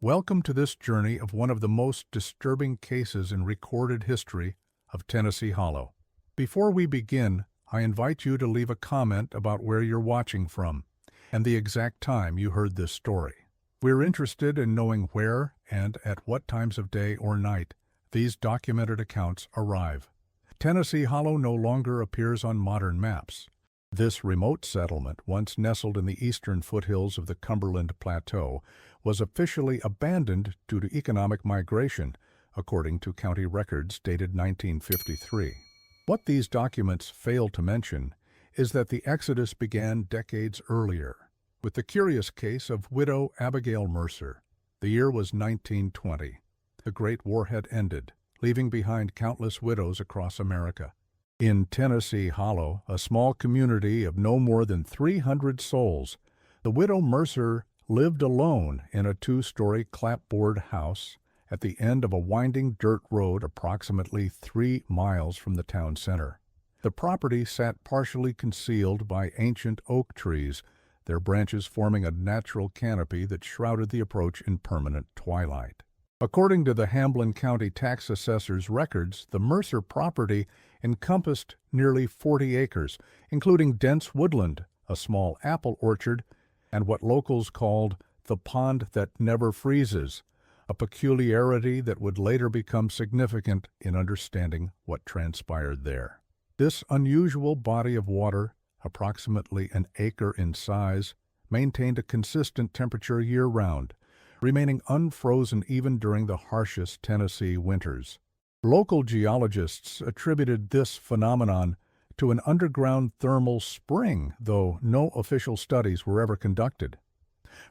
Welcome to this journey of one of the most disturbing cases in recorded history of Tennessee Hollow. Before we begin, I invite you to leave a comment about where you're watching from and the exact time you heard this story. We're interested in knowing where and at what times of day or night these documented accounts arrive. Tennessee Hollow no longer appears on modern maps. This remote settlement, once nestled in the eastern foothills of the Cumberland Plateau, was officially abandoned due to economic migration, according to county records dated 1953. What these documents fail to mention is that the exodus began decades earlier, with the curious case of widow Abigail Mercer. The year was 1920. The Great War had ended, leaving behind countless widows across America. In Tennessee Hollow, a small community of no more than 300 souls, the widow Mercer lived alone in a two-story clapboard house at the end of a winding dirt road approximately 3 miles from the town center. The property sat partially concealed by ancient oak trees, their branches forming a natural canopy that shrouded the approach in permanent twilight. According to the Hamblin County Tax Assessor's records, the Mercer property encompassed nearly 40 acres, including dense woodland, a small apple orchard, and what locals called the pond that never freezes, a peculiarity that would later become significant in understanding what transpired there. This unusual body of water, approximately an acre in size, maintained a consistent temperature year-round, remaining unfrozen even during the harshest Tennessee winters. Local geologists attributed this phenomenon to an underground thermal spring, though no official studies were ever conducted.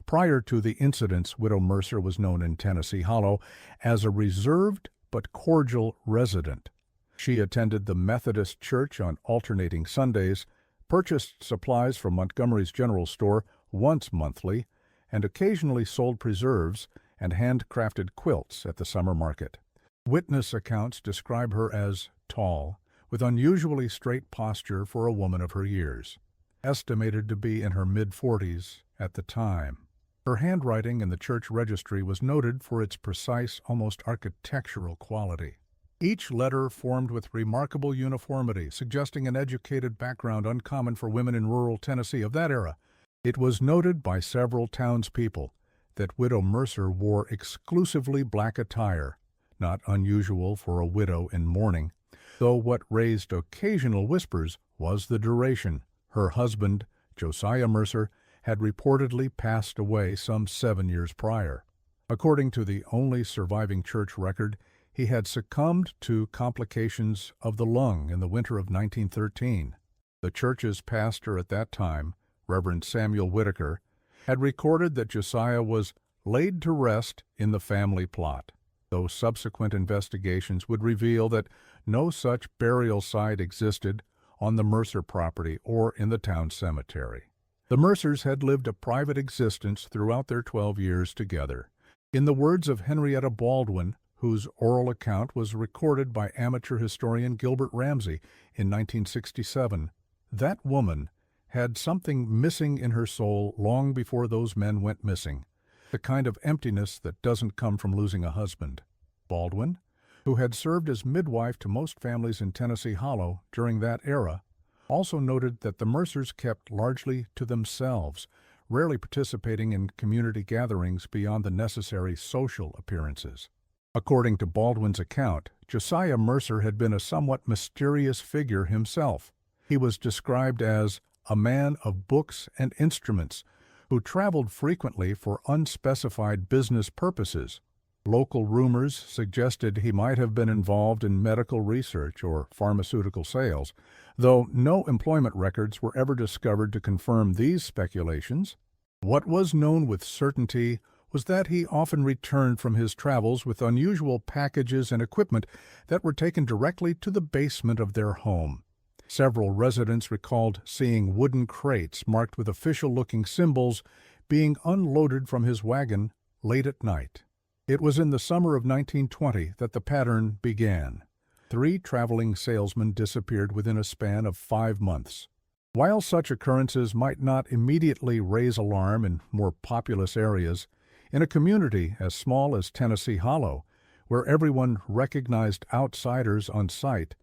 Prior to the incidents, widow Mercer was known in Tennessee Hollow as a reserved but cordial resident. She attended the Methodist Church on alternating Sundays, purchased supplies from Montgomery's General Store once monthly, and occasionally sold preserves and handcrafted quilts at the summer market. Witness accounts describe her as tall, with unusually straight posture for a woman of her years, estimated to be in her mid-40s at the time. Her handwriting in the church registry was noted for its precise, almost architectural quality. Each letter formed with remarkable uniformity, suggesting an educated background uncommon for women in rural Tennessee of that era. It was noted by several townspeople that widow Mercer wore exclusively black attire, not unusual for a widow in mourning, though what raised occasional whispers was the duration. Her husband, Josiah Mercer, had reportedly passed away some 7 years prior. According to the only surviving church record, he had succumbed to complications of the lung in the winter of 1913. The church's pastor at that time, Reverend Samuel Whitaker, had recorded that Josiah was laid to rest in the family plot, though subsequent investigations would reveal that no such burial site existed on the Mercer property or in the town cemetery. The Mercers had lived a private existence throughout their 12 years together. In the words of Henrietta Baldwin, whose oral account was recorded by amateur historian Gilbert Ramsey in 1967, that woman had something missing in her soul long before those men went missing, the kind of emptiness that doesn't come from losing a husband. Baldwin, who had served as midwife to most families in Tennessee Hollow during that era, also noted that the Mercers kept largely to themselves, rarely participating in community gatherings beyond the necessary social appearances. According to Baldwin's account, Josiah Mercer had been a somewhat mysterious figure himself. He was described as a man of books and instruments who traveled frequently for unspecified business purposes. Local rumors suggested he might have been involved in medical research or pharmaceutical sales, though no employment records were ever discovered to confirm these speculations. What was known with certainty was that he often returned from his travels with unusual packages and equipment that were taken directly to the basement of their home. Several residents recalled seeing wooden crates marked with official-looking symbols being unloaded from his wagon late at night. It was in the summer of 1920 that the pattern began. 3 traveling salesmen disappeared within a span of 5 months. While such occurrences might not immediately raise alarm in more populous areas, In a community as small as Tennessee Hollow, where everyone recognized outsiders on sight,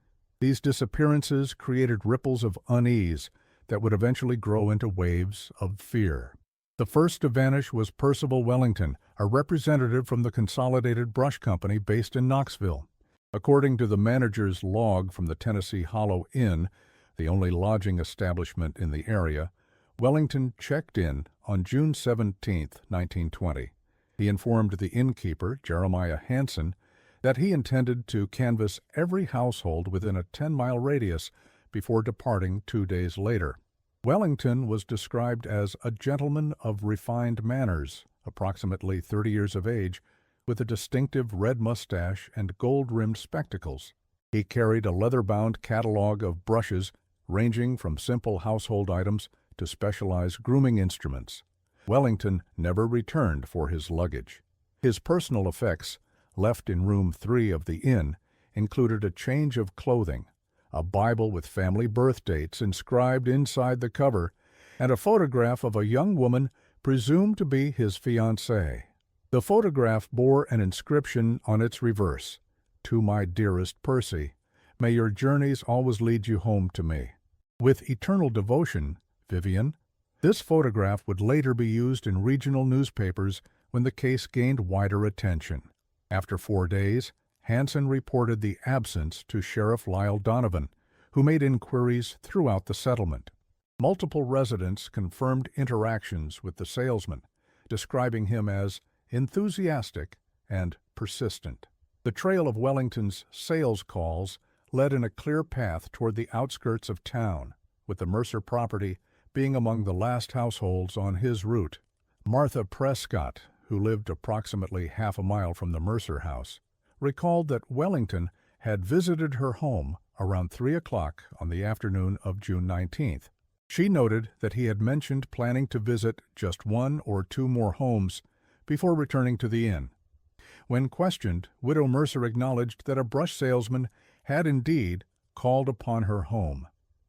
these disappearances created ripples of unease that would eventually grow into waves of fear. The first to vanish was Percival Wellington, a representative from the Consolidated Brush Company based in Knoxville. According to the manager's log from the Tennessee Hollow Inn, the only lodging establishment in the area, Wellington checked in on June 17, 1920. He informed the innkeeper, Jeremiah Hansen, that he intended to canvass every household within a 10-mile radius before departing 2 days later. Wellington was described as a gentleman of refined manners, approximately 30 years of age, with a distinctive red mustache and gold-rimmed spectacles. He carried a leather-bound catalog of brushes ranging from simple household items to specialized grooming instruments. Wellington never returned for his luggage. His personal effects, left in room 3 of the inn, included a change of clothing, a Bible with family birth dates inscribed inside the cover, and a photograph of a young woman presumed to be his fiancée. The photograph bore an inscription on its reverse, "To my dearest Percy, may your journeys always lead you home to me. With eternal devotion, Vivian." This photograph would later be used in regional newspapers when the case gained wider attention. After 4 days, Hansen reported the absence to Sheriff Lyle Donovan, who made inquiries throughout the settlement. Multiple residents confirmed interactions with the salesman, describing him as enthusiastic and persistent. The trail of Wellington's sales calls led in a clear path toward the outskirts of town, with the Mercer property being among the last households on his route. Martha Prescott, who lived approximately half a mile from the Mercer house, recalled that Wellington had visited her home around 3 o'clock on the afternoon of June 19th. She noted that he had mentioned planning to visit just 1 or 2 more homes before returning to the inn. When questioned, Widow Mercer acknowledged that a brush salesman had indeed called upon her home.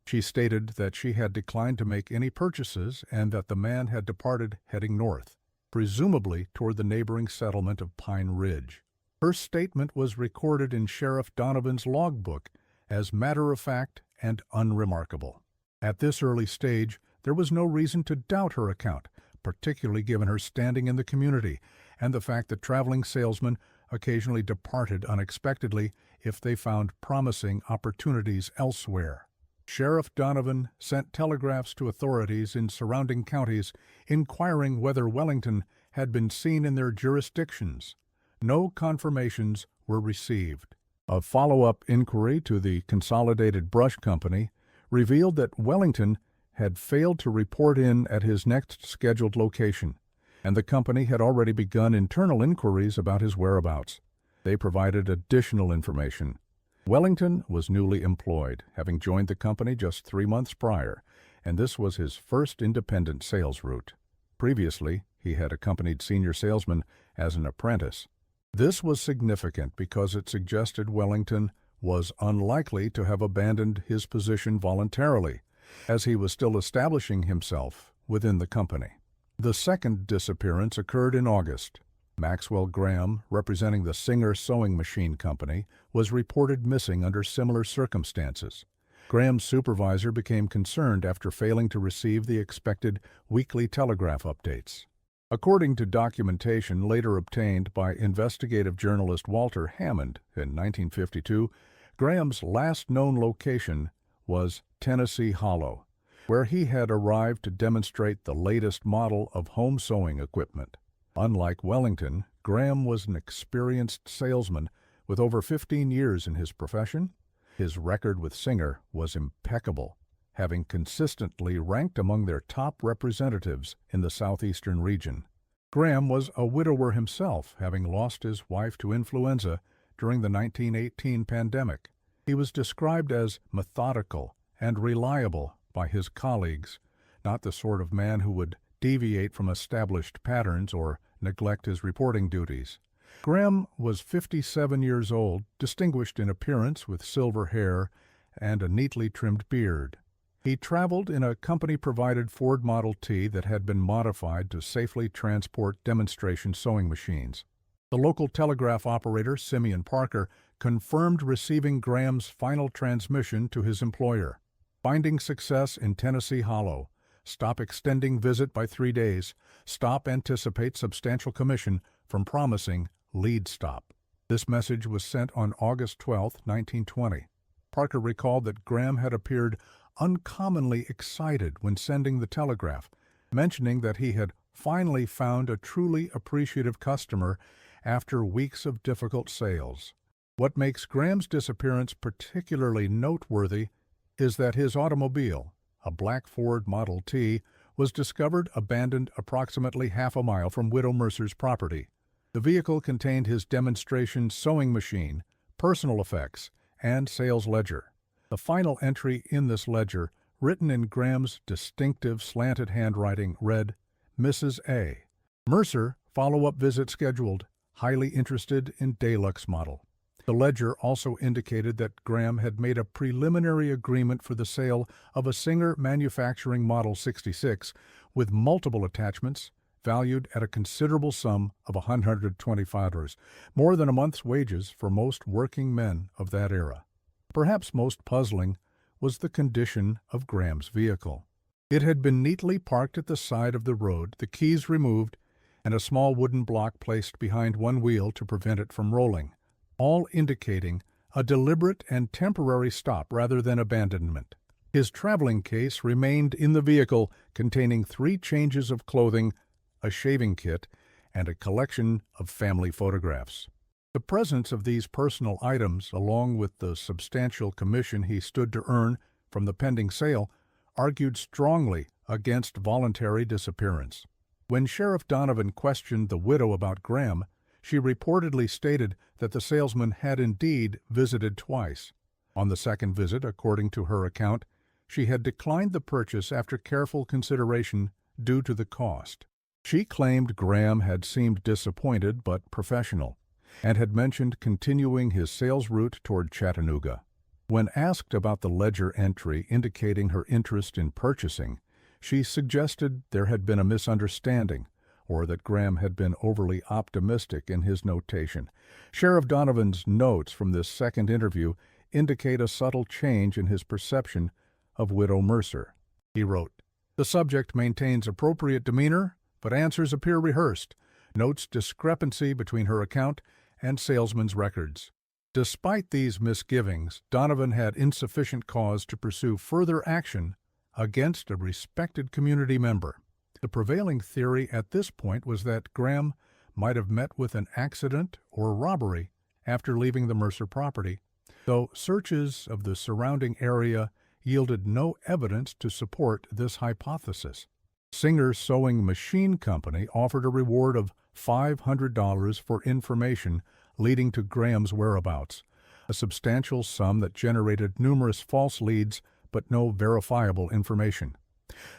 She stated that she had declined to make any purchases and that the man had departed heading north, presumably toward the neighboring settlement of Pine Ridge. Her statement was recorded in Sheriff Donovan's logbook as matter-of-fact and unremarkable. At this early stage, there was no reason to doubt her account, particularly given her standing in the community and the fact that traveling salesmen occasionally departed unexpectedly if they found promising opportunities elsewhere. Sheriff Donovan sent telegraphs to authorities in surrounding counties inquiring whether Wellington had been seen in their jurisdictions. No confirmations were received. A follow-up inquiry to the Consolidated Brush Company revealed that Wellington had failed to report in at his next scheduled location, and the company had already begun internal inquiries about his whereabouts. They provided additional information. Wellington was newly employed, having joined the company just 3 months prior, and this was his first independent sales route. Previously, he had accompanied senior salesmen as an apprentice. This was significant because it suggested Wellington was unlikely to have abandoned his position voluntarily, as he was still establishing himself within the company. The second disappearance occurred in August. Maxwell Graham, representing the Singer Sewing Machine Company, was reported missing under similar circumstances. Graham's supervisor became concerned after failing to receive the expected weekly telegraph updates. According to documentation later obtained by investigative journalist Walter Hammond in 1952, Graham's last known location was Tennessee Hollow, where he had arrived to demonstrate the latest model of home sewing equipment. Unlike Wellington, Graham was an experienced salesman with over 15 years in his profession. His record with Singer was impeccable, having consistently ranked among their top representatives in the southeastern region. Graham was a widower himself, having lost his wife to influenza during the 1918 pandemic. He was described as methodical and reliable by his colleagues, not the sort of man who would deviate from established patterns or neglect his reporting duties. Graham was 57 years old, distinguished in appearance with silver hair and a neatly trimmed beard. He traveled in a company-provided Ford Model T that had been modified to safely transport demonstration sewing machines. The local telegraph operator, Simeon Parker, confirmed receiving Graham's final transmission to his employer. Finding success in Tennessee Hollow. Stop extending visit by 3 days. Stop anticipate substantial commission from promising lead stop. This message was sent on August 12, 1920. Parker recalled that Graham had appeared uncommonly excited when sending the telegraph, mentioning that he had finally found a truly appreciative customer after weeks of difficult sales. What makes Graham's disappearance particularly noteworthy is that his automobile, a black Ford Model T, was discovered abandoned approximately half a mile from Widow Mercer's property. The vehicle contained his demonstration sewing machine, personal effects, and sales ledger. The final entry in this ledger, written in Graham's distinctive slanted handwriting, read, Mrs. A. Mercer, follow-up visit scheduled, highly interested in Deluxe model. The ledger also indicated that Graham had made a preliminary agreement for the sale of a Singer Manufacturing Model 66 with multiple attachments, valued at a considerable sum of $125, more than a month's wages for most working men of that era. Perhaps most puzzling was the condition of Graham's vehicle. It had been neatly parked at the side of the road, the keys removed, and a small wooden block placed behind one wheel to prevent it from rolling, all indicating a deliberate and temporary stop rather than abandonment. His traveling case remained in the vehicle, containing 3 changes of clothing, a shaving kit, and a collection of family photographs. The presence of these personal items, along with the substantial commission he stood to earn from the pending sale, argued strongly against voluntary disappearance. When Sheriff Donovan questioned the widow about Graham, she reportedly stated that the salesman had indeed visited twice. On the second visit, according to her account, she had declined the purchase after careful consideration due to the cost. She claimed Graham had seemed disappointed but professional, and had mentioned continuing his sales route toward Chattanooga. When asked about the ledger entry indicating her interest in purchasing, she suggested there had been a misunderstanding, or that Graham had been overly optimistic in his notation. Sheriff Donovan's notes from this second interview indicate a subtle change in his perception of Widow Mercer. He wrote, "The subject maintains appropriate demeanor, but answers appear rehearsed, notes discrepancy between her account and salesman's records." Despite these misgivings, Donovan had insufficient cause to pursue further action against a respected community member. The prevailing theory at this point was that Graham might have met with an accident or robbery after leaving the Mercer property, though searches of the surrounding area yielded no evidence to support this hypothesis. Singer Sewing Machine Company offered a reward of $500 for information leading to Graham's whereabouts, a substantial sum that generated numerous false leads but no verifiable information.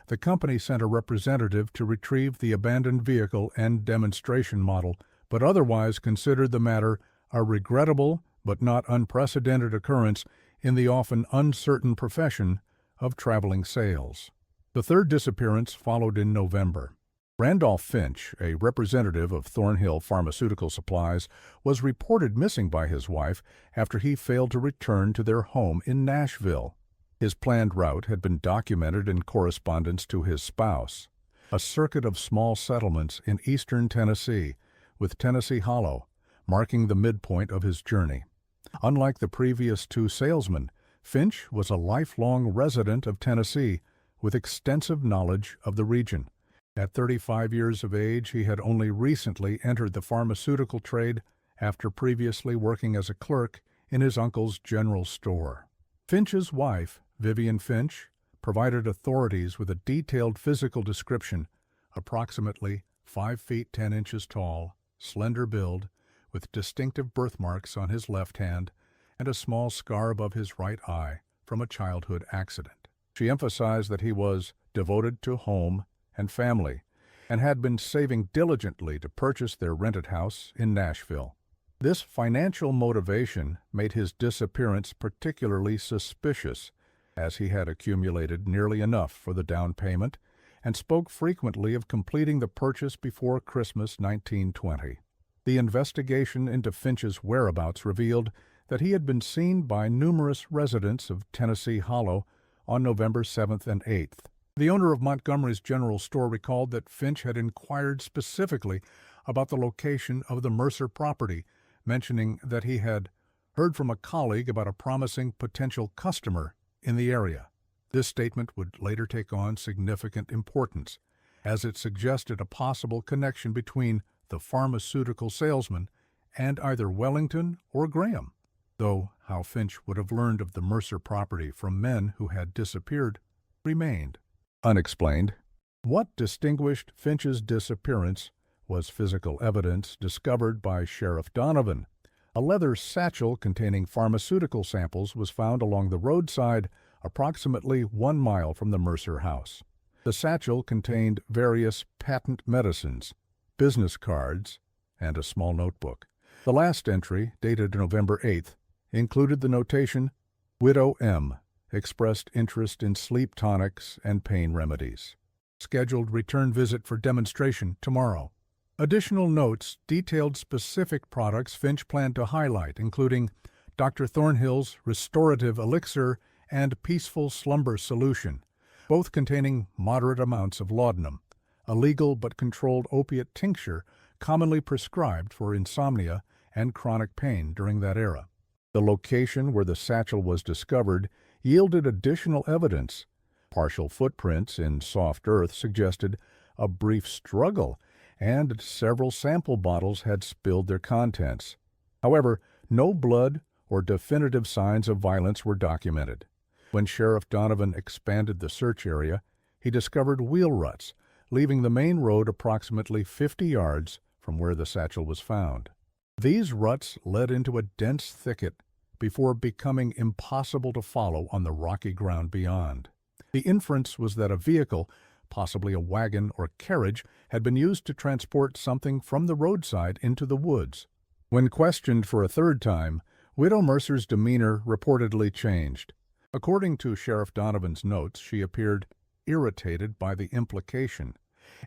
The company sent a representative to retrieve the abandoned vehicle and demonstration model, but otherwise considered the matter a regrettable but not unprecedented occurrence in the often uncertain profession of traveling sales. The third disappearance followed in November. Randolph Finch, a representative of Thornhill Pharmaceutical Supplies, was reported missing by his wife after he failed to return to their home in Nashville. His planned route had been documented in correspondence to his spouse, a circuit of small settlements in eastern Tennessee, with Tennessee Hollow marking the midpoint of his journey. Unlike the previous 2 salesmen, Finch was a lifelong resident of Tennessee with extensive knowledge of the region. At 35 years of age, he had only recently entered the pharmaceutical trade after previously working as a clerk in his uncle's general store. Finch's wife, Vivian Finch, provided authorities with a detailed physical description, approximately 5 feet 10 inches tall, slender build, with distinctive birthmarks on his left hand and a small scar above his right eye from a childhood accident. She emphasized that he was devoted to home and family, and had been saving diligently to purchase their rented house in Nashville. This financial motivation made his disappearance particularly suspicious, as he had accumulated nearly enough for the down payment and spoke frequently of completing the purchase before Christmas 1920. The investigation into Finch's whereabouts revealed that he had been seen by numerous residents of Tennessee Hollow on November 7th and 8th. The owner of Montgomery's General Store recalled that Finch had inquired specifically about the location of the Mercer property, mentioning that he had heard from a colleague about a promising potential customer in the area. This statement would later take on significant importance, as it suggested a possible connection between the pharmaceutical salesman and either Wellington or Graham, though how Finch would have learned of the Mercer property from men who had disappeared remained unexplained. What distinguished Finch's disappearance was physical evidence discovered by Sheriff Donovan. A leather satchel containing pharmaceutical samples was found along the roadside approximately 1 mile from the Mercer house. The satchel contained various patent medicines, business cards, and a small notebook. The last entry, dated November 8th, included the notation, "Widow M. expressed interest in sleep tonics and pain remedies. Scheduled return visit for demonstration tomorrow." Additional notes detailed specific products Finch planned to highlight, including Dr. Thornhill's Restorative Elixir and Peaceful Slumber Solution, both containing moderate amounts of laudanum, a legal but controlled opiate tincture commonly prescribed for insomnia and chronic pain during that era. The location where the satchel was discovered yielded additional evidence. Partial footprints in soft earth suggested a brief struggle, and several sample bottles had spilled their contents. However, no blood or definitive signs of violence were documented. When Sheriff Donovan expanded the search area, he discovered wheel ruts, leaving the main road approximately 50 yards from where the satchel was found. These ruts led into a dense thicket before becoming impossible to follow on the rocky ground beyond. The inference was that a vehicle, possibly a wagon or carriage, had been used to transport something from the roadside into the woods. When questioned for a third time, Widow Mercer's demeanor reportedly changed. According to Sheriff Donovan's notes, she appeared irritated by the implication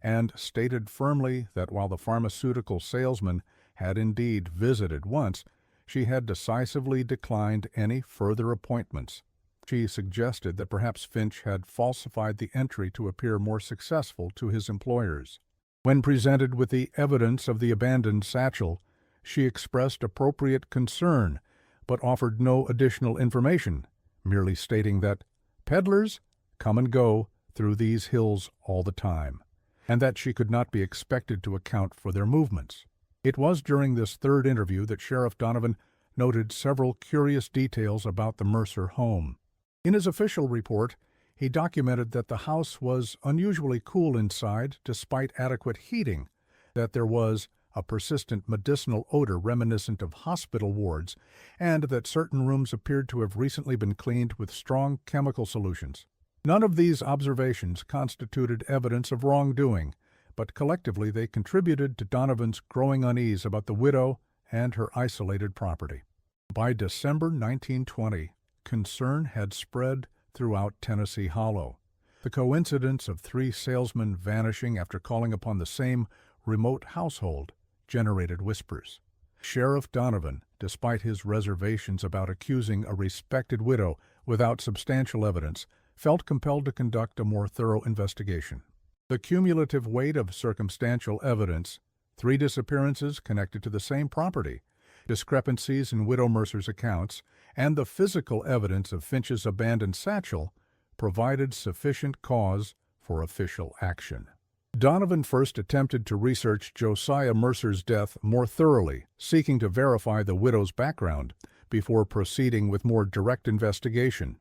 and stated firmly that while the pharmaceutical salesman had indeed visited once, she had decisively declined any further appointments. She suggested that perhaps Finch had falsified the entry to appear more successful to his employers. When presented with the evidence of the abandoned satchel, she expressed appropriate concern, but offered no additional information, merely stating that peddlers come and go through these hills all the time, and that she could not be expected to account for their movements. It was during this third interview that Sheriff Donovan noted several curious details about the Mercer home. In his official report, he documented that the house was unusually cool inside despite adequate heating, that there was a persistent medicinal odor reminiscent of hospital wards, and that certain rooms appeared to have recently been cleaned with strong chemical solutions. None of these observations constituted evidence of wrongdoing, but collectively they contributed to Donovan's growing unease about the widow and her isolated property. By December 1920, concern had spread throughout Tennessee Hollow. The coincidence of 3 salesmen vanishing after calling upon the same remote household generated whispers. Sheriff Donovan, despite his reservations about accusing a respected widow without substantial evidence, felt compelled to conduct a more thorough investigation. The cumulative weight of circumstantial evidence, 3 disappearances connected to the same property, discrepancies in Widow Mercer's accounts, and the physical evidence of Finch's abandoned satchel provided sufficient cause for official action. Donovan first attempted to research Josiah Mercer's death more thoroughly, seeking to verify the widow's background before proceeding with more direct investigation.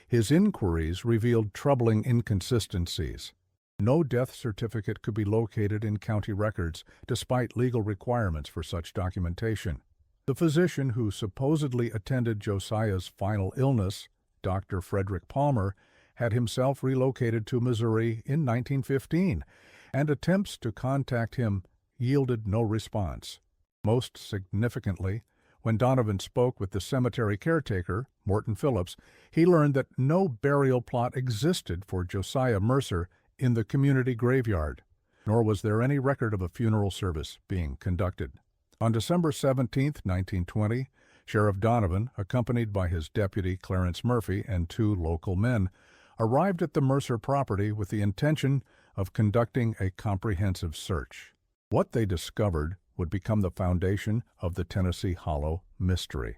His inquiries revealed troubling inconsistencies. No death certificate could be located in county records, despite legal requirements for such documentation. The physician who supposedly attended Josiah's final illness, Dr. Frederick Palmer, had himself relocated to Missouri in 1915, and attempts to contact him yielded no response. Most significantly, When Donovan spoke with the cemetery caretaker, Morton Phillips, he learned that no burial plot existed for Josiah Mercer in the community graveyard, nor was there any record of a funeral service being conducted. On December 17, 1920, Sheriff Donovan, accompanied by his deputy Clarence Murphy and 2 local men, arrived at the Mercer property with the intention of conducting a comprehensive search. What they discovered would become the foundation of the Tennessee Hollow mystery.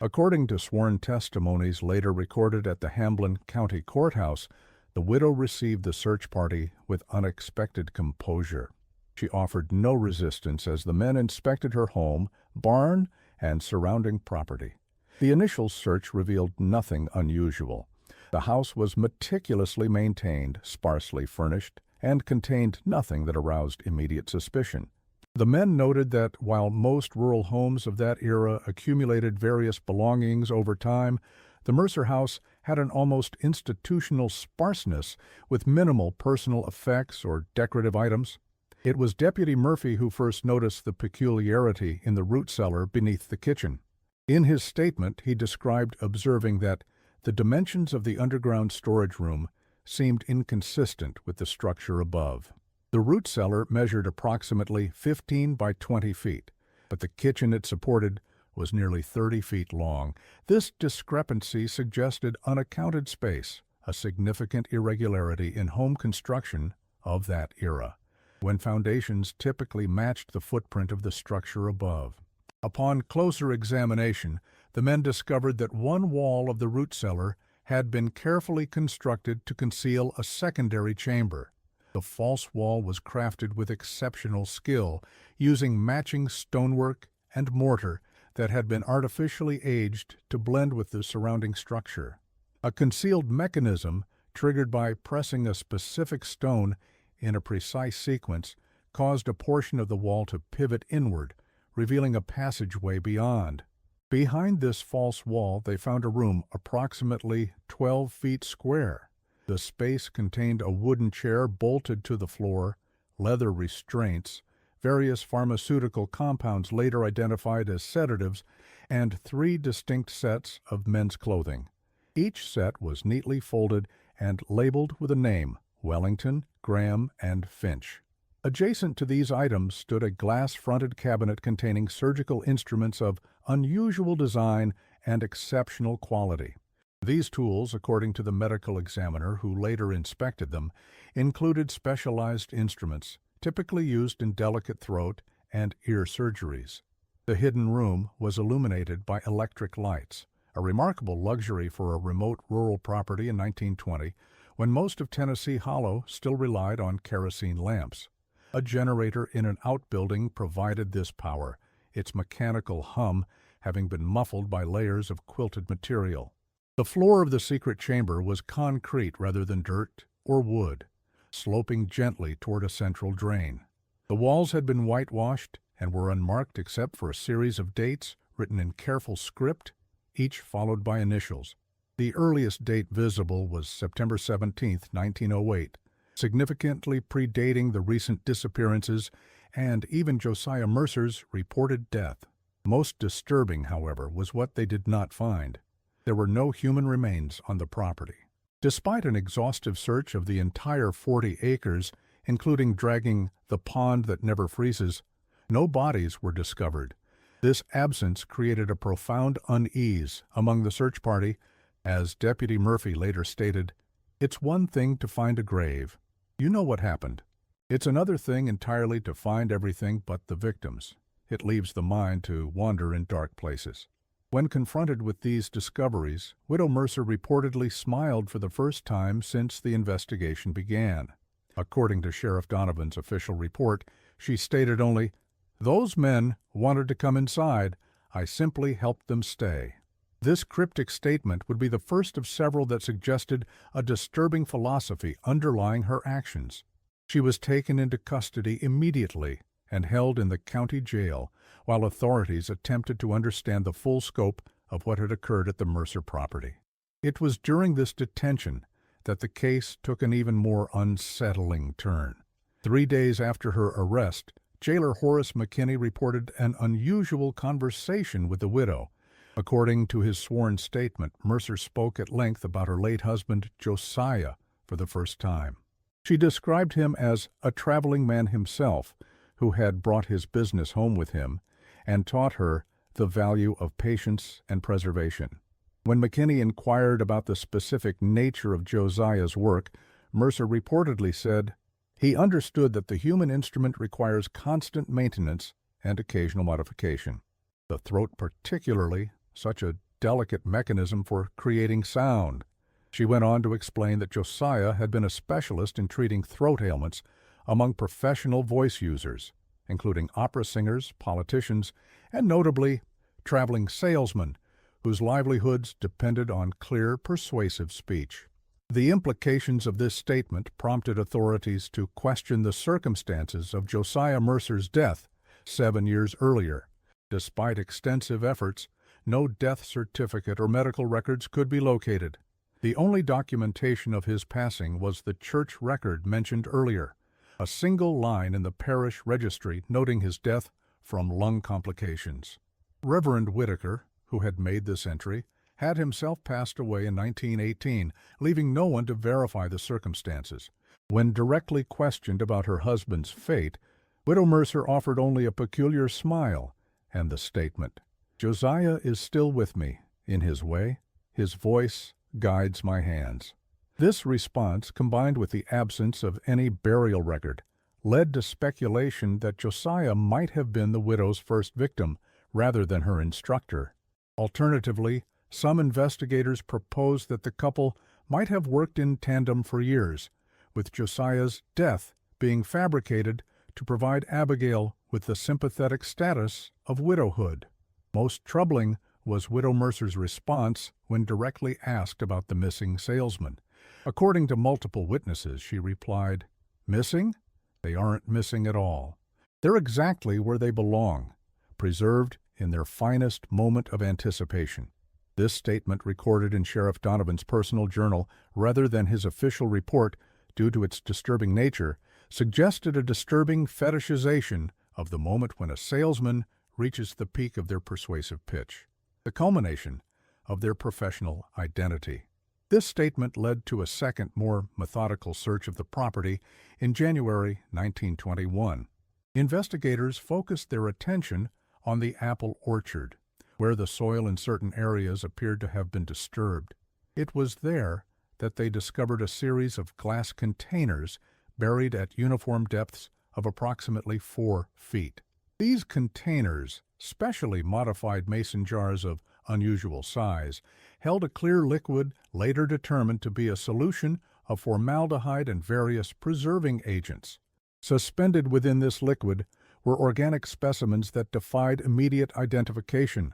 According to sworn testimonies later recorded at the Hamblin County Courthouse, the widow received the search party with unexpected composure. She offered no resistance as the men inspected her home, barn, and surrounding property. The initial search revealed nothing unusual. The house was meticulously maintained, sparsely furnished, and contained nothing that aroused immediate suspicion. The men noted that while most rural homes of that era accumulated various belongings over time, the Mercer house had an almost institutional sparseness with minimal personal effects or decorative items. It was Deputy Murphy who first noticed the peculiarity in the root cellar beneath the kitchen. In his statement, he described observing that the dimensions of the underground storage room seemed inconsistent with the structure above. The root cellar measured approximately 15 by 20 feet, but the kitchen it supported was nearly 30 feet long. This discrepancy suggested unaccounted space, a significant irregularity in home construction of that era, when foundations typically matched the footprint of the structure above. Upon closer examination, the men discovered that one wall of the root cellar had been carefully constructed to conceal a secondary chamber. The false wall was crafted with exceptional skill, using matching stonework and mortar that had been artificially aged to blend with the surrounding structure. A concealed mechanism, triggered by pressing a specific stone in a precise sequence, caused a portion of the wall to pivot inward, revealing a passageway beyond. Behind this false wall, they found a room approximately 12 feet square. The space contained a wooden chair bolted to the floor, leather restraints, various pharmaceutical compounds later identified as sedatives, and 3 distinct sets of men's clothing. Each set was neatly folded and labeled with a name: Wellington, Graham, and Finch. Adjacent to these items stood a glass-fronted cabinet containing surgical instruments of unusual design and exceptional quality. These tools, according to the medical examiner who later inspected them, included specialized instruments typically used in delicate throat and ear surgeries. The hidden room was illuminated by electric lights, a remarkable luxury for a remote rural property in 1920, when most of Tennessee Hollow still relied on kerosene lamps. A generator in an outbuilding provided this power, its mechanical hum having been muffled by layers of quilted material. The floor of the secret chamber was concrete rather than dirt or wood, sloping gently toward a central drain. The walls had been whitewashed and were unmarked except for a series of dates written in careful script, each followed by initials. The earliest date visible was September 17, 1908, significantly predating the recent disappearances and even Josiah Mercer's reported death. Most disturbing, however, was what they did not find. There were no human remains on the property. Despite an exhaustive search of the entire 40 acres, including dragging the pond that never freezes, no bodies were discovered. This absence created a profound unease among the search party. As Deputy Murphy later stated, "It's one thing to find a grave. You know what happened. It's another thing entirely to find everything but the victims. It leaves the mind to wander in dark places." When confronted with these discoveries, Widow Mercer reportedly smiled for the first time since the investigation began. According to Sheriff Donovan's official report, she stated only, "Those men wanted to come inside. I simply helped them stay." This cryptic statement would be the first of several that suggested a disturbing philosophy underlying her actions. She was taken into custody immediately and held in the county jail, while authorities attempted to understand the full scope of what had occurred at the Mercer property. It was during this detention that the case took an even more unsettling turn. 3 days after her arrest, Jailer Horace McKinney reported an unusual conversation with the widow. According to his sworn statement, Mercer spoke at length about her late husband, Josiah, for the first time. She described him as a traveling man himself, who had brought his business home with him, and taught her the value of patience and preservation. When McKinney inquired about the specific nature of Josiah's work, Mercer reportedly said, "He understood that the human instrument requires constant maintenance and occasional modification. The throat particularly, such a delicate mechanism for creating sound." She went on to explain that Josiah had been a specialist in treating throat ailments among professional voice users, including opera singers, politicians, and notably traveling salesmen, whose livelihoods depended on clear, persuasive speech. The implications of this statement prompted authorities to question the circumstances of Josiah Mercer's death 7 years earlier. Despite extensive efforts, no death certificate or medical records could be located. The only documentation of his passing was the church record mentioned earlier, a single line in the parish registry noting his death from lung complications. Reverend Whitaker, who had made this entry, had himself passed away in 1918, leaving no one to verify the circumstances. When directly questioned about her husband's fate, Widow Mercer offered only a peculiar smile and the statement, "Josiah is still with me, in his way. His voice guides my hands." This response, combined with the absence of any burial record, led to speculation that Josiah might have been the widow's first victim, rather than her instructor. Alternatively, some investigators proposed that the couple might have worked in tandem for years, with Josiah's death being fabricated to provide Abigail with the sympathetic status of widowhood. Most troubling was Widow Mercer's response when directly asked about the missing salesman. According to multiple witnesses, she replied, "Missing? They aren't missing at all. They're exactly where they belong, preserved in their finest moment of anticipation." This statement, recorded in Sheriff Donovan's personal journal rather than his official report due to its disturbing nature, suggested a disturbing fetishization of the moment when a salesman reaches the peak of their persuasive pitch, the culmination of their professional identity. This statement led to a second, more methodical search of the property in January 1921. Investigators focused their attention on the apple orchard, where the soil in certain areas appeared to have been disturbed. It was there that they discovered a series of glass containers buried at uniform depths of approximately 4 feet. These containers, specially modified mason jars of unusual size, held a clear liquid later determined to be a solution of formaldehyde and various preserving agents. Suspended within this liquid were organic specimens that defied immediate identification.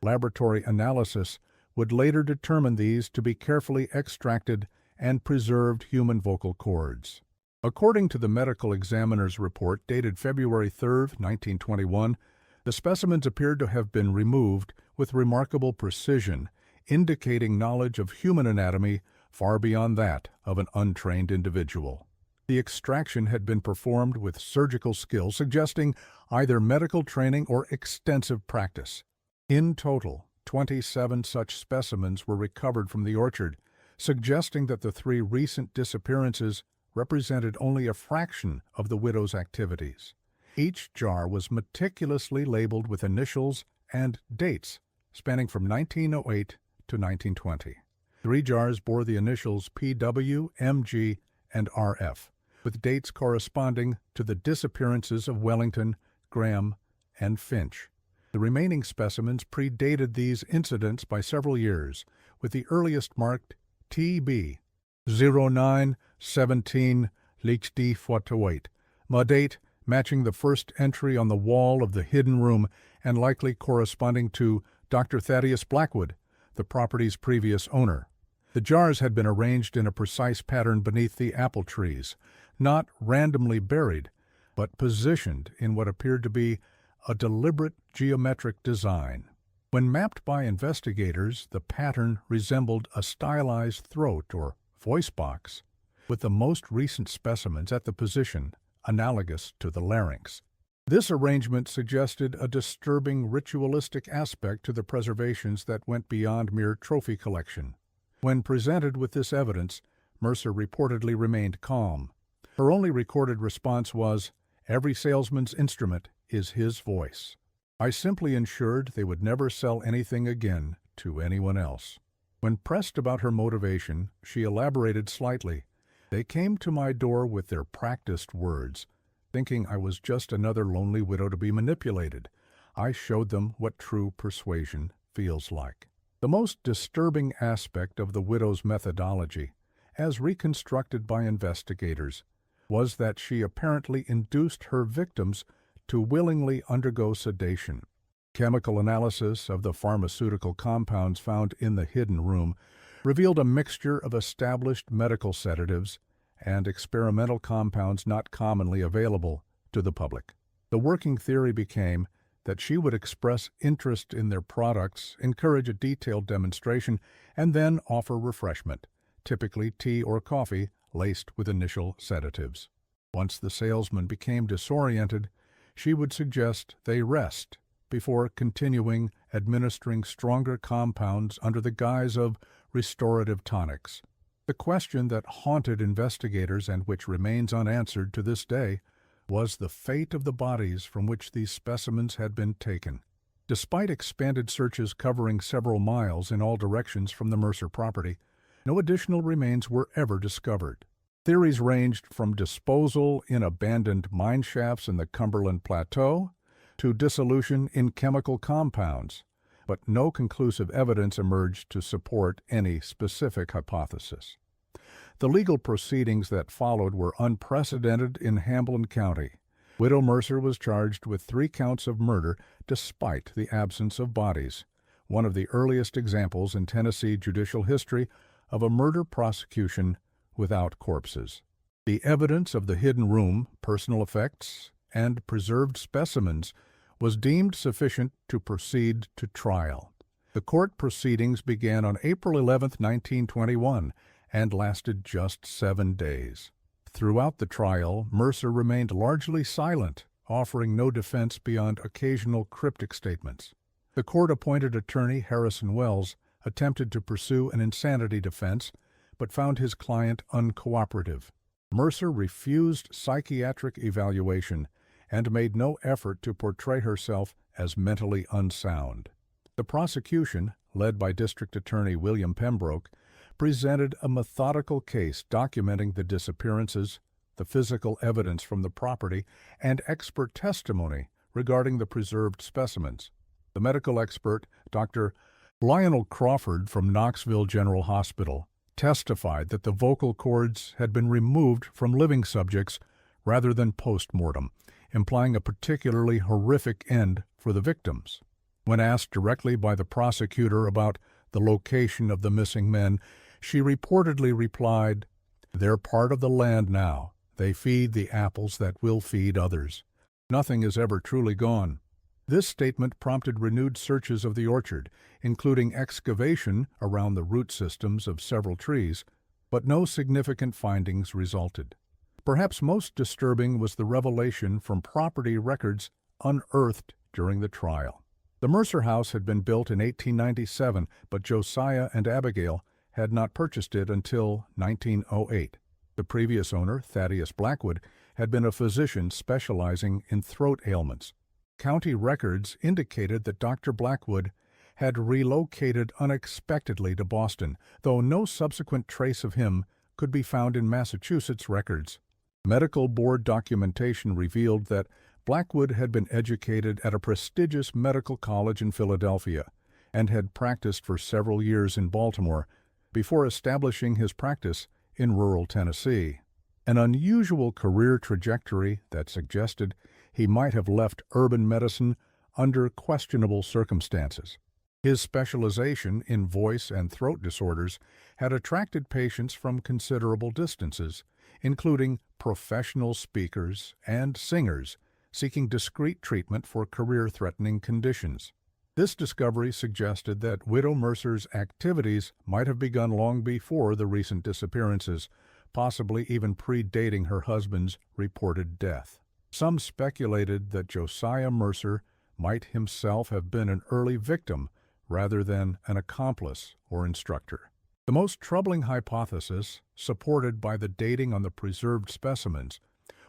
Laboratory analysis would later determine these to be carefully extracted and preserved human vocal cords. According to the medical examiner's report dated February 3, 1921, the specimens appeared to have been removed with remarkable precision, indicating knowledge of human anatomy far beyond that of an untrained individual. The extraction had been performed with surgical skill, suggesting either medical training or extensive practice. In total, 27 such specimens were recovered from the orchard, suggesting that the 3 recent disappearances represented only a fraction of the widow's activities. Each jar was meticulously labeled with initials and dates spanning from 1908 to 1920. 3 jars bore the initials PW, MG, and RF, with dates corresponding to the disappearances of Wellington, Graham, and Finch. The remaining specimens predated these incidents by several years, with the earliest marked TB 0917 Lichdi Fortawait, a date matching the first entry on the wall of the hidden room and likely corresponding to Dr. Thaddeus Blackwood, the property's previous owner. The jars had been arranged in a precise pattern beneath the apple trees, not randomly buried, but positioned in what appeared to be a deliberate geometric design. When mapped by investigators, the pattern resembled a stylized throat or voice box, with the most recent specimens at the position analogous to the larynx. This arrangement suggested a disturbing ritualistic aspect to the preservations that went beyond mere trophy collection. When presented with this evidence, Mercer reportedly remained calm. Her only recorded response was, "Every salesman's instrument is his voice. I simply ensured they would never sell anything again to anyone else." When pressed about her motivation, she elaborated slightly. "They came to my door with their practiced words, thinking I was just another lonely widow to be manipulated. I showed them what true persuasion feels like." The most disturbing aspect of the widow's methodology, as reconstructed by investigators, was that she apparently induced her victims to willingly undergo sedation. Chemical analysis of the pharmaceutical compounds found in the hidden room revealed a mixture of established medical sedatives and experimental compounds not commonly available to the public. The working theory became that she would express interest in their products, encourage a detailed demonstration, and then offer refreshment, typically tea or coffee laced with initial sedatives. Once the salesman became disoriented, she would suggest they rest before continuing administering stronger compounds under the guise of restorative tonics. The question that haunted investigators and which remains unanswered to this day was the fate of the bodies from which these specimens had been taken. Despite expanded searches covering several miles in all directions from the Mercer property, no additional remains were ever discovered. Theories ranged from disposal in abandoned mine shafts in the Cumberland Plateau to dissolution in chemical compounds, but no conclusive evidence emerged to support any specific hypothesis. The legal proceedings that followed were unprecedented in Hamilton County. Widow Mercer was charged with 3 counts of murder despite the absence of bodies, one of the earliest examples in Tennessee judicial history of a murder prosecution without corpses. The evidence of the hidden room, personal effects, and preserved specimens was deemed sufficient to proceed to trial. The court proceedings began on April 11, 1921, and lasted just 7 days. Throughout the trial, Mercer remained largely silent, offering no defense beyond occasional cryptic statements. The court-appointed attorney Harrison Wells attempted to pursue an insanity defense, but found his client uncooperative. Mercer refused psychiatric evaluation and made no effort to portray herself as mentally unsound. The prosecution, led by District Attorney William Pembroke, presented a methodical case documenting the disappearances, the physical evidence from the property, and expert testimony regarding the preserved specimens. The medical expert, Dr. Lionel Crawford from Knoxville General Hospital, testified that the vocal cords had been removed from living subjects rather than post-mortem, implying a particularly horrific end for the victims. When asked directly by the prosecutor about the location of the missing men, she reportedly replied, "They're part of the land now. They feed the apples that will feed others. Nothing is ever truly gone." This statement prompted renewed searches of the orchard, including excavation around the root systems of several trees, but no significant findings resulted. Perhaps most disturbing was the revelation from property records unearthed during the trial. The Mercer house had been built in 1897, but Josiah and Abigail had not purchased it until 1908. The previous owner, Thaddeus Blackwood, had been a physician specializing in throat ailments. County records indicated that Dr. Blackwood had relocated unexpectedly to Boston, though no subsequent trace of him could be found in Massachusetts records. Medical board documentation revealed that Blackwood had been educated at a prestigious medical college in Philadelphia and had practiced for several years in Baltimore before establishing his practice in rural Tennessee. An unusual career trajectory that suggested he might have left urban medicine under questionable circumstances. His specialization in voice and throat disorders had attracted patients from considerable distances, including professional speakers and singers seeking discreet treatment for career-threatening conditions. This discovery suggested that Widow Mercer's activities might have begun long before the recent disappearances, possibly even predating her husband's reported death. Some speculated that Josiah Mercer might himself have been an early victim rather than an accomplice or instructor. The most troubling hypothesis, supported by the dating on the preserved specimens,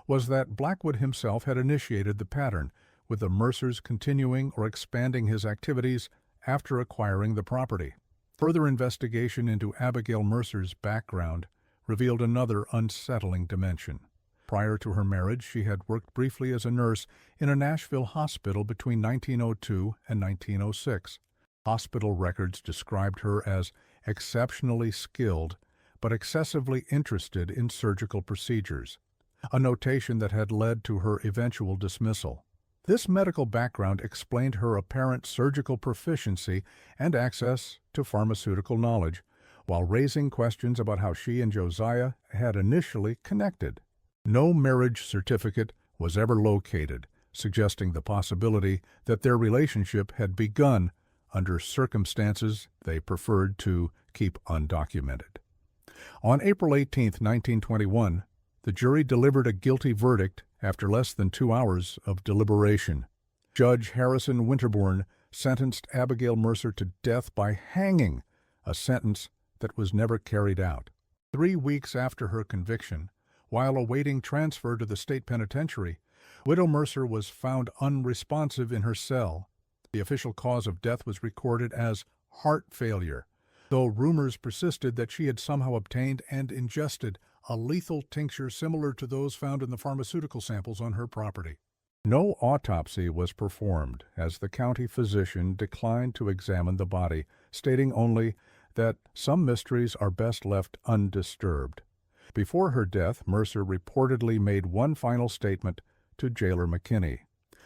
was that Blackwood himself had initiated the pattern, with the Mercers continuing or expanding his activities after acquiring the property. Further investigation into Abigail Mercer's background revealed another unsettling dimension. Prior to her marriage, she had worked briefly as a nurse in a Nashville hospital between 1902 and 1906. Hospital records described her as exceptionally skilled but excessively interested in surgical procedures, a notation that had led to her eventual dismissal. This medical background explained her apparent surgical proficiency and access to pharmaceutical knowledge, while raising questions about how she and Josiah had initially connected. No marriage certificate was ever located, suggesting the possibility that their relationship had begun under circumstances they preferred to keep undocumented. On April 18, 1921, the jury delivered a guilty verdict after less than 2 hours of deliberation. Judge Harrison Winterbourne sentenced Abigail Mercer to death by hanging, a sentence that was never carried out. 3 weeks after her conviction, while awaiting transfer to the state penitentiary, Widow Mercer was found unresponsive in her cell. The official cause of death was recorded as heart failure, though rumors persisted that she had somehow obtained and ingested a lethal tincture similar to those found in the pharmaceutical samples on her property. No autopsy was performed, as the county physician declined to examine the body, stating only that some mysteries are best left undisturbed. Before her death, Mercer reportedly made one final statement to Jailer McKinney.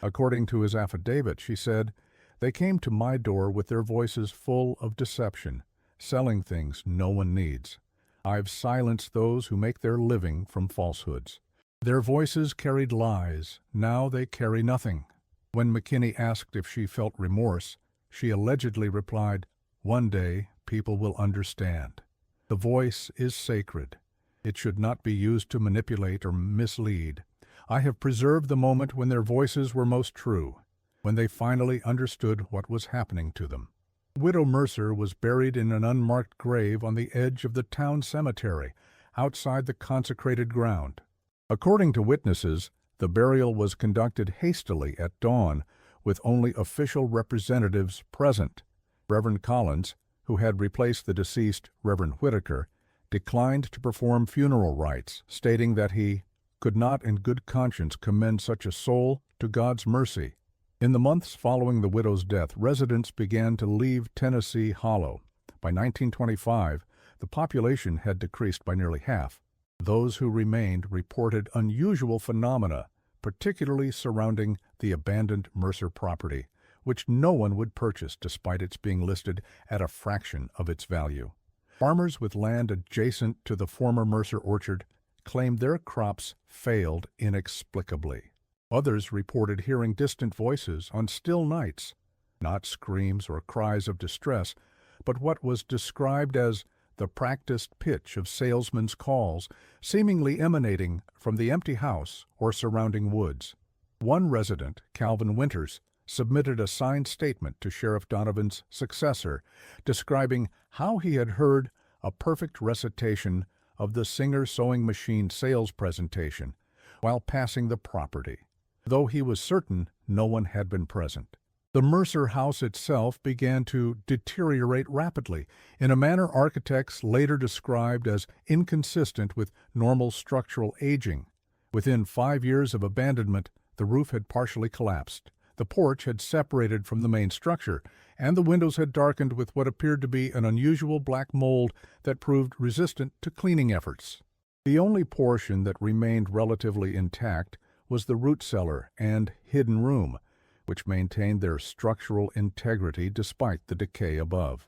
According to his affidavit, she said, "They came to my door with their voices full of deception, selling things no one needs. I've silenced those who make their living from falsehoods. Their voices carried lies, now they carry nothing." When McKinney asked if she felt remorse, she allegedly replied, "One day people will understand. The voice is sacred. It should not be used to manipulate or mislead. I have preserved the moment when their voices were most true, when they finally understood what was happening to them." Widow Mercer was buried in an unmarked grave on the edge of the town cemetery, outside the consecrated ground. According to witnesses, the burial was conducted hastily at dawn, with only official representatives present. Reverend Collins, who had replaced the deceased Reverend Whitaker, declined to perform funeral rites, stating that he could not in good conscience commend such a soul to God's mercy. In the months following the widow's death, residents began to leave Tennessee Hollow. By 1925, the population had decreased by nearly half. Those who remained reported unusual phenomena, particularly surrounding the abandoned Mercer property, which no one would purchase despite its being listed at a fraction of its value. Farmers with land adjacent to the former Mercer orchard claimed their crops failed inexplicably. Others reported hearing distant voices on still nights, not screams or cries of distress, but what was described as the practiced pitch of salesmen's calls, seemingly emanating from the empty house or surrounding woods. One resident, Calvin Winters, submitted a signed statement to Sheriff Donovan's successor, describing how he had heard a perfect recitation of the Singer sewing machine sales presentation while passing the property, though he was certain no one had been present. The Mercer house itself began to deteriorate rapidly, in a manner architects later described as inconsistent with normal structural aging. Within 5 years of abandonment, the roof had partially collapsed. The porch had separated from the main structure, and the windows had darkened with what appeared to be an unusual black mold that proved resistant to cleaning efforts. The only portion that remained relatively intact was the root cellar and hidden room, which maintained their structural integrity despite the decay above.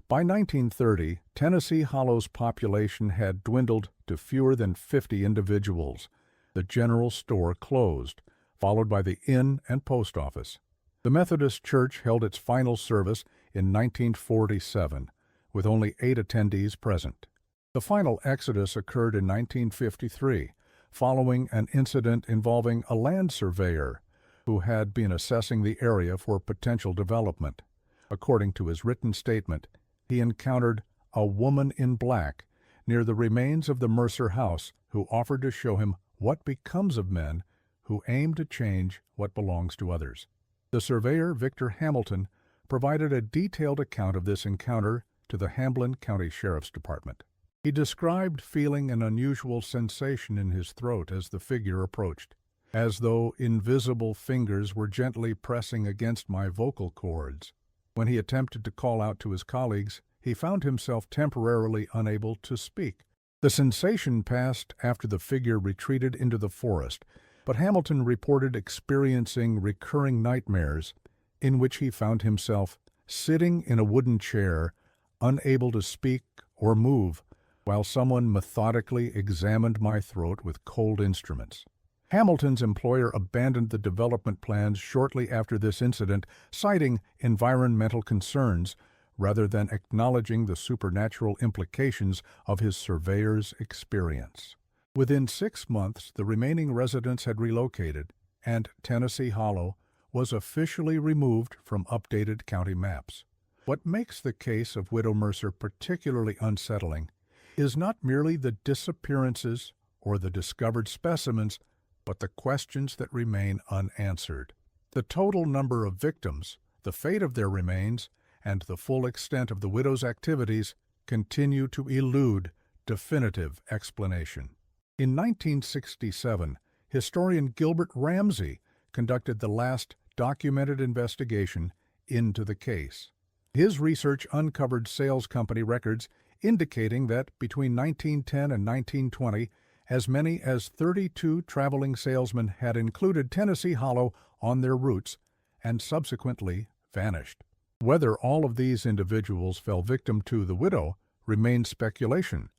By 1930, Tennessee Hollow's population had dwindled to fewer than 50 individuals. The general store closed, followed by the inn and post office. The Methodist Church held its final service in 1947, with only 8 attendees present. The final exodus occurred in 1953, following an incident involving a land surveyor who had been assessing the area for potential development. According to his written statement, he encountered a woman in black near the remains of the Mercer house who offered to show him what becomes of men who aim to change what belongs to others. The surveyor, Victor Hamilton, provided a detailed account of this encounter to the Hamblin County Sheriff's Department. He described feeling an unusual sensation in his throat as the figure approached, as though invisible fingers were gently pressing against my vocal cords. When he attempted to call out to his colleagues, he found himself temporarily unable to speak. The sensation passed after the figure retreated into the forest, but Hamilton reported experiencing recurring nightmares in which he found himself sitting in a wooden chair, unable to speak or move, while someone methodically examined my throat with cold instruments. Hamilton's employer abandoned the development plans shortly after this incident, citing environmental concerns rather than acknowledging the supernatural implications of his surveyor's experience. Within 6 months, the remaining residents had relocated, and Tennessee Hollow was officially removed from updated county maps. What makes the case of Widow Mercer particularly unsettling is not merely the disappearances or the discovered specimens, but the questions that remain unanswered. The total number of victims, the fate of their remains, and the full extent of the widow's activities continue to elude definitive explanation. In 1967, historian Gilbert Ramsey conducted the last documented investigation into the case. His research uncovered sales company records indicating that between 1910 and 1920, as many as 32 traveling salesmen had included Tennessee Hollow on their routes and subsequently vanished. Whether all of these individuals fell victim to the widow remains speculation,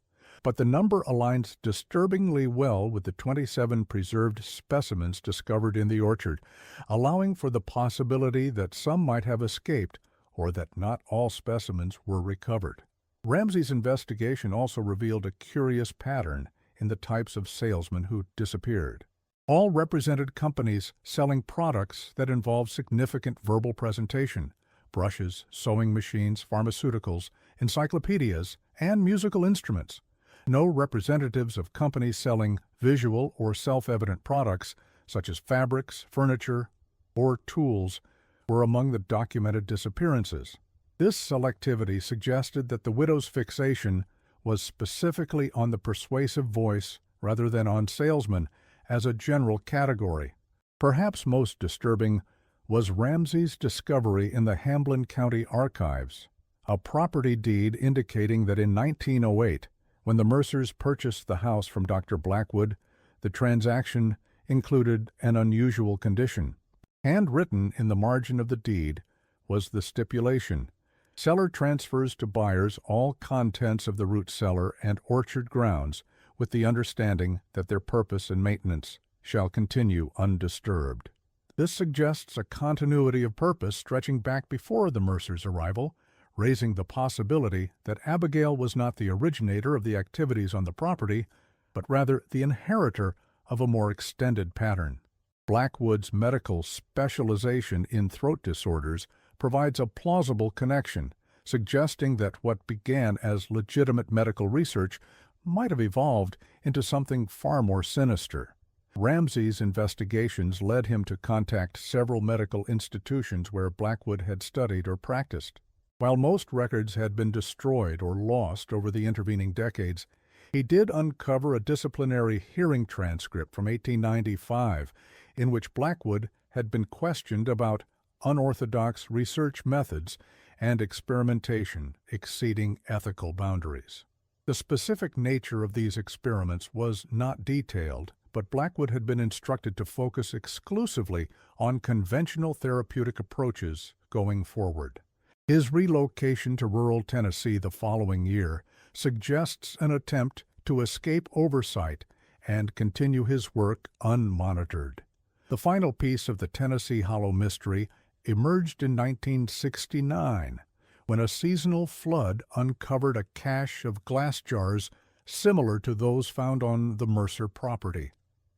but the number aligns disturbingly well with the 27 preserved specimens discovered in the orchard, allowing for the possibility that some might have escaped or that not all specimens were recovered. Ramsey's investigation also revealed a curious pattern in the types of salesmen who disappeared. All represented companies selling products that involved significant verbal presentation: brushes, sewing machines, pharmaceuticals, encyclopedias, and musical instruments. No representatives of companies selling visual or self-evident products such as fabrics, furniture, or tools were among the documented disappearances. This selectivity suggested that the widow's fixation was specifically on the persuasive voice rather than on salesmen as a general category. Perhaps most disturbing was Ramsey's discovery in the Hamblin County Archives, a property deed indicating that in 1908, when the Mercers purchased the house from Dr. Blackwood, the transaction included an unusual condition. Handwritten in the margin of the deed was the stipulation: seller transfers to buyers all contents of the root cellar and orchard grounds with the understanding that their purpose and maintenance shall continue undisturbed. This suggests a continuity of purpose stretching back before the Mercers' arrival, raising the possibility that Abigail was not the originator of the activities on the property, but rather the inheritor of a more extended pattern. Blackwood's medical specialization in throat disorders provides a plausible connection, suggesting that what began as legitimate medical research might have evolved into something far more sinister. Ramsey's investigations led him to contact several medical institutions where Blackwood had studied or practiced. While most records had been destroyed or lost over the intervening decades, he did uncover a disciplinary hearing transcript from 1895 in which Blackwood had been questioned about unorthodox research methods and experimentation exceeding ethical boundaries. The specific nature of these experiments was not detailed, but Blackwood had been instructed to focus exclusively on conventional therapeutic approaches going forward. His relocation to rural Tennessee the following year suggests an attempt to escape oversight and continue his work unmonitored. The final piece of the Tennessee Hollow mystery emerged in 1969, when a seasonal flood uncovered a cache of glass jars similar to those found on the Mercer property.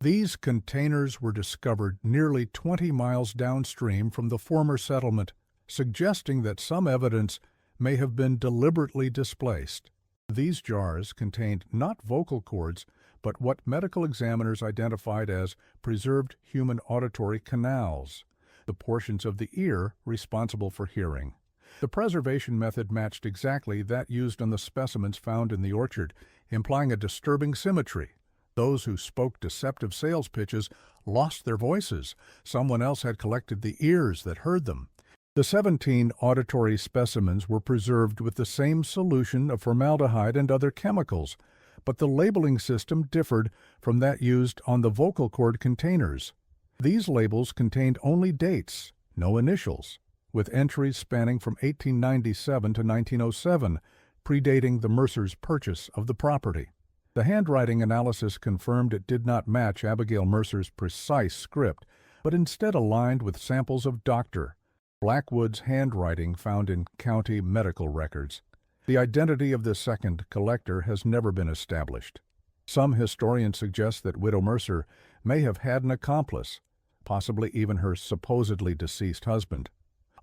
These containers were discovered nearly 20 miles downstream from the former settlement, suggesting that some evidence may have been deliberately displaced. These jars contained not vocal cords, but what medical examiners identified as preserved human auditory canals, the portions of the ear responsible for hearing. The preservation method matched exactly that used on the specimens found in the orchard, implying a disturbing symmetry. Those who spoke deceptive sales pitches lost their voices. Someone else had collected the ears that heard them. The 17 auditory specimens were preserved with the same solution of formaldehyde and other chemicals, but the labeling system differed from that used on the vocal cord containers. These labels contained only dates, no initials, with entries spanning from 1897 to 1907, predating the Mercers' purchase of the property. The handwriting analysis confirmed it did not match Abigail Mercer's precise script, but instead aligned with samples of Dr. Blackwood's handwriting found in county medical records. The identity of the second collector has never been established. Some historians suggest that Widow Mercer may have had an accomplice, possibly even her supposedly deceased husband.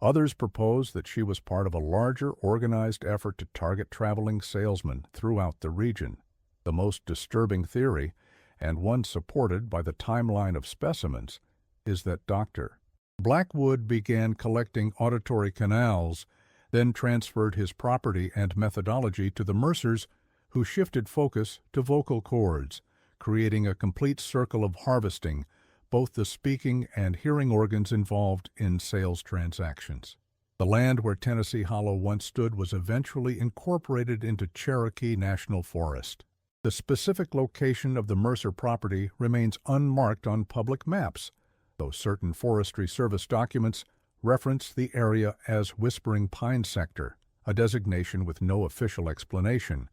Others propose that she was part of a larger organized effort to target traveling salesmen throughout the region. The most disturbing theory, and one supported by the timeline of specimens, is that Dr. Blackwood began collecting auditory canals, then transferred his property and methodology to the Mercers, who shifted focus to vocal cords, creating a complete circle of harvesting both the speaking and hearing organs involved in sales transactions. The land where Tennessee Hollow once stood was eventually incorporated into Cherokee National Forest. The specific location of the Mercer property remains unmarked on public maps, though certain Forestry Service documents reference the area as Whispering Pine Sector, a designation with no official explanation.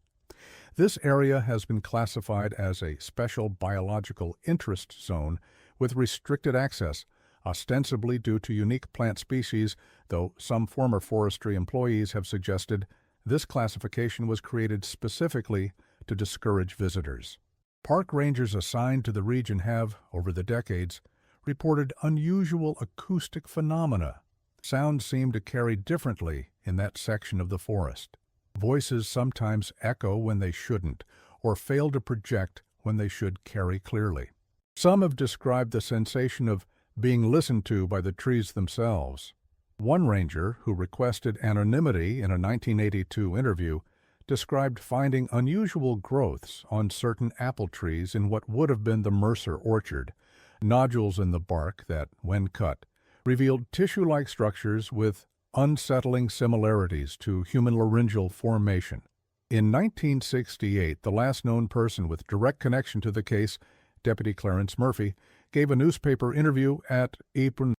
This area has been classified as a Special Biological Interest Zone with restricted access, ostensibly due to unique plant species, though some former forestry employees have suggested this classification was created specifically to discourage visitors. Park rangers assigned to the region have, over the decades, reported unusual acoustic phenomena. Sounds seem to carry differently in that section of the forest. Voices sometimes echo when they shouldn't, or fail to project when they should carry clearly. Some have described the sensation of being listened to by the trees themselves. One ranger, who requested anonymity in a 1982 interview, described finding unusual growths on certain apple trees in what would have been the Mercer orchard, nodules in the bark that, when cut, revealed tissue-like structures with unsettling similarities to human laryngeal formation. In 1968, the last known person with direct connection to the case, Deputy Clarence Murphy, gave a newspaper interview at Apron,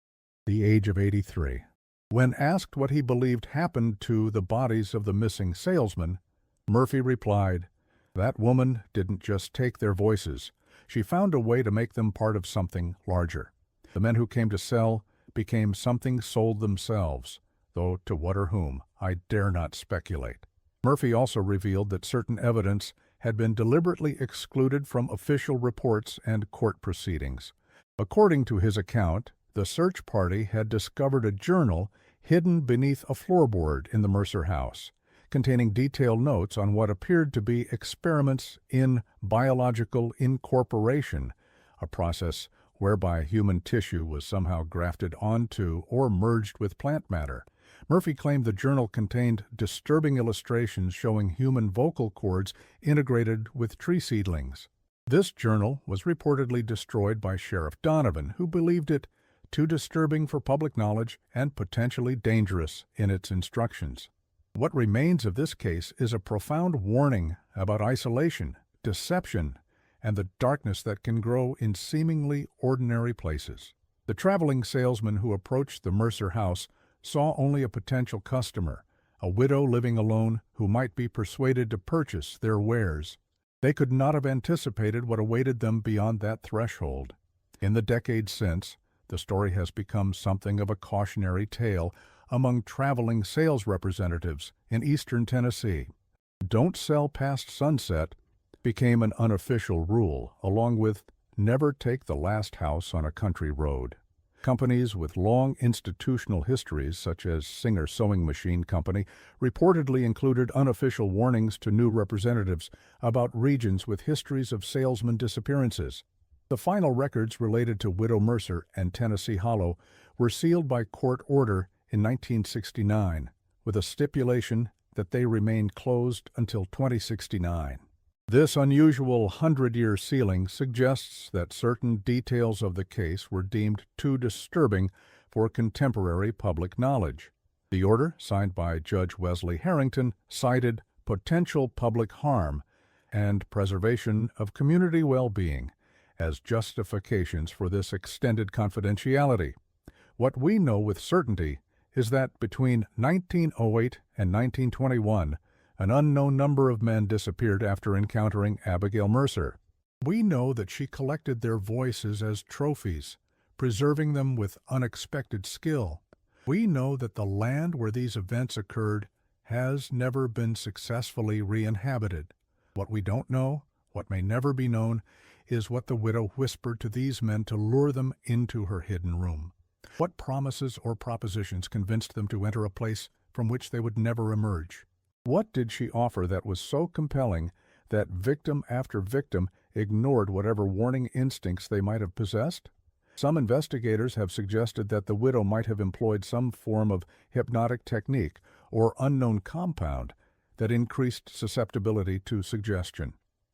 the age of 83. When asked what he believed happened to the bodies of the missing salesmen, Murphy replied, "That woman didn't just take their voices. She found a way to make them part of something larger. The men who came to sell became something sold themselves, though to what or whom, I dare not speculate." Murphy also revealed that certain evidence had been deliberately excluded from official reports and court proceedings. According to his account, the search party had discovered a journal hidden beneath a floorboard in the Mercer house, containing detailed notes on what appeared to be experiments in biological incorporation, a process whereby human tissue was somehow grafted onto or merged with plant matter. Murphy claimed the journal contained disturbing illustrations showing human vocal cords integrated with tree seedlings. This journal was reportedly destroyed by Sheriff Donovan, who believed it too disturbing for public knowledge and potentially dangerous in its instructions. What remains of this case is a profound warning about isolation, deception, and the darkness that can grow in seemingly ordinary places. The traveling salesman who approached the Mercer house saw only a potential customer, a widow living alone who might be persuaded to purchase their wares. They could not have anticipated what awaited them beyond that threshold. In the decades since, the story has become something of a cautionary tale among traveling sales representatives in eastern Tennessee. "Don't sell past sunset" became an unofficial rule, along with Never take the last house on a country road. Companies with long institutional histories, such as Singer Sewing Machine Company, reportedly included unofficial warnings to new representatives about regions with histories of salesman disappearances. The final records related to Widow Mercer and Tennessee Hollow were sealed by court order in 1969, with a stipulation that they remained closed until 2069. This unusual 100-year sealing suggests that certain details of the case were deemed too disturbing for contemporary public knowledge. The order, signed by Judge Wesley Harrington, cited potential public harm and preservation of community well-being as justifications for this extended confidentiality. What we know with certainty is that between 1908 and 1921, an unknown number of men disappeared after encountering Abigail Mercer. We know that she collected their voices as trophies, preserving them with unexpected skill. We know that the land where these events occurred has never been successfully re-inhabited. What we don't know, what may never be known, is what the widow whispered to these men to lure them into her hidden room. What promises or propositions convinced them to enter a place from which they would never emerge? What did she offer that was so compelling that victim after victim ignored whatever warning instincts they might have possessed? Some investigators have suggested that the widow might have employed some form of hypnotic technique or unknown compound that increased susceptibility to suggestion.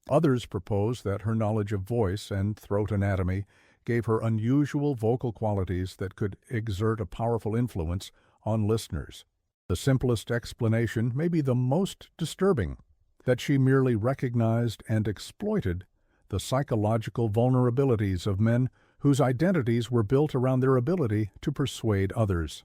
Others propose that her knowledge of voice and throat anatomy gave her unusual vocal qualities that could exert a powerful influence on listeners. The simplest explanation may be the most disturbing, that she merely recognized and exploited the psychological vulnerabilities of men whose identities were built around their ability to persuade others.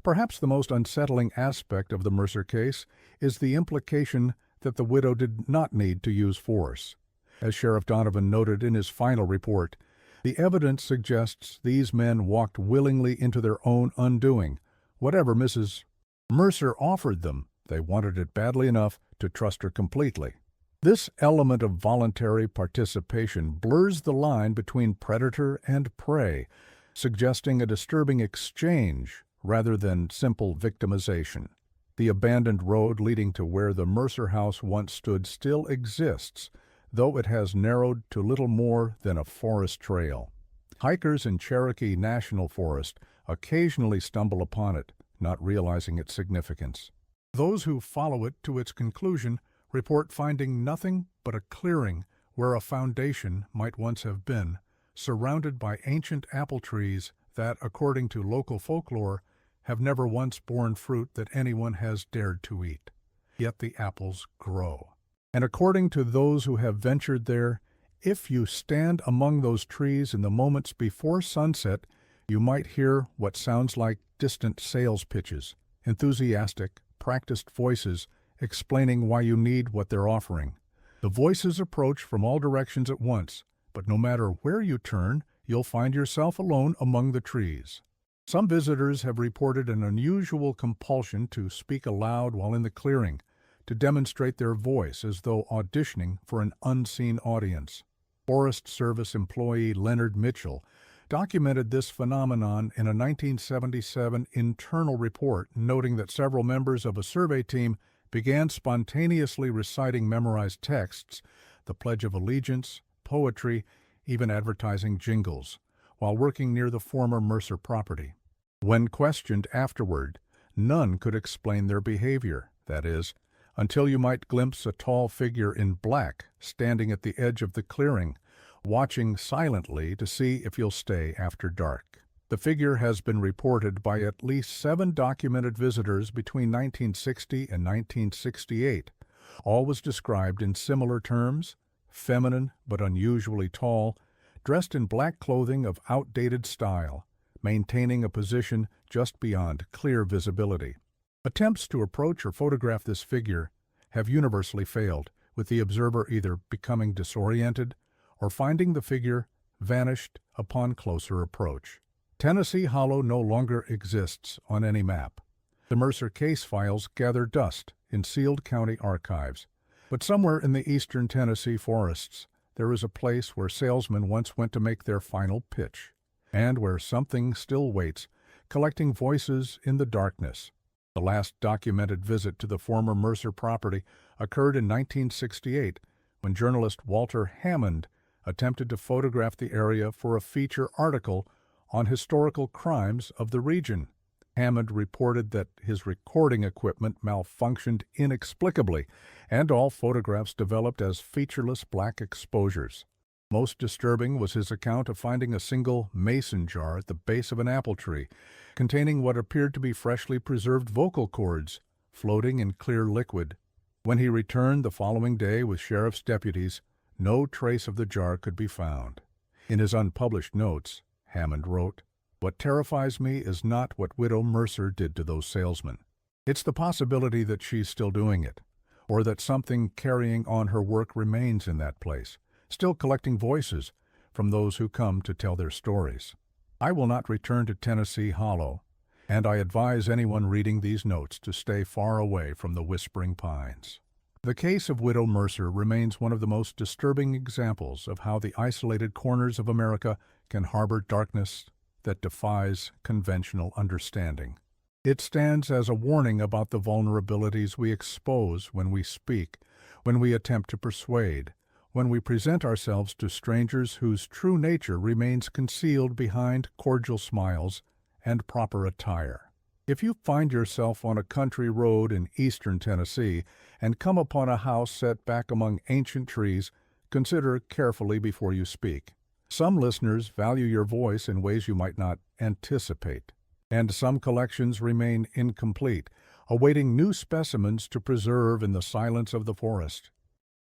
Perhaps the most unsettling aspect of the Mercer case is the implication that the widow did not need to use force. As Sheriff Donovan noted in his final report, the evidence suggests these men walked willingly into their own undoing. Whatever Mrs. Mercer offered them, they wanted it badly enough to trust her completely. This element of voluntary participation blurs the line between predator and prey, suggesting a disturbing exchange rather than simple victimization. The abandoned road leading to where the Mercer house once stood still exists, though it has narrowed to little more than a forest trail. Hikers in Cherokee National Forest occasionally stumble upon it, not realizing its significance. Those who follow it to its conclusion report finding nothing but a clearing where a foundation might once have been, surrounded by ancient apple trees that, according to local folklore, have never once borne fruit that anyone has dared to eat. Yet the apples grow. And according to those who have ventured there, if you stand among those trees in the moments before sunset, you might hear what sounds like distant sales pitches, enthusiastic, practiced voices explaining why you need what they're offering. The voices approach from all directions at once, but no matter where you turn, you'll find yourself alone among the trees. Some visitors have reported an unusual compulsion to speak aloud while in the clearing, to demonstrate their voice as though auditioning for an unseen audience. Forest Service employee Leonard Mitchell documented this phenomenon in a 1977 internal report, noting that several members of a survey team began spontaneously reciting memorized texts, the Pledge of Allegiance, poetry, even advertising jingles, while working near the former Mercer property. When questioned afterward, none could explain their behavior, that is, until you might glimpse a tall figure in black standing at the edge of the clearing, watching silently to see if you'll stay after dark. The figure has been reported by at least 7 documented visitors between 1960 and 1968. All was described in similar terms: feminine but unusually tall, dressed in black clothing of outdated style, maintaining a position just beyond clear visibility. Attempts to approach or photograph this figure have universally failed, with the observer either becoming disoriented or finding the figure vanished upon closer approach. Tennessee Hollow no longer exists on any map. The Mercer case files gather dust in sealed county archives, but somewhere in the eastern Tennessee forests, there is a place where salesmen once went to make their final pitch, and where something still waits, collecting voices in the darkness. The last documented visit to the former Mercer property occurred in 1968, when journalist Walter Hammond attempted to photograph the area for a feature article on historical crimes of the region. Hammond reported that his recording equipment malfunctioned inexplicably, and all photographs developed as featureless black exposures. Most disturbing was his account of finding a single mason jar at the base of an apple tree, containing what appeared to be freshly preserved vocal cords, floating in clear liquid. When he returned the following day with sheriff's deputies, no trace of the jar could be found. In his unpublished notes, Hammond wrote, "What terrifies me is not what Widow Mercer did to those salesmen. It's the possibility that she's still doing it, or that something carrying on her work remains in that place, still collecting voices from those who come to tell their stories. I will not return to Tennessee Hollow, and I advise anyone reading these notes to stay far away from the Whispering Pines." The case of Widow Mercer remains one of the most disturbing examples of how the isolated corners of America can harbor darkness that defies conventional understanding. It stands as a warning about the vulnerabilities we expose when we speak, when we attempt to persuade, when we present ourselves to strangers whose true nature remains concealed behind cordial smiles and proper attire. If you find yourself on a country road in eastern Tennessee and come upon a house set back among ancient trees, consider carefully before you speak. Some listeners value your voice in ways you might not anticipate, and some collections remain incomplete, awaiting new specimens to preserve in the silence of the forest.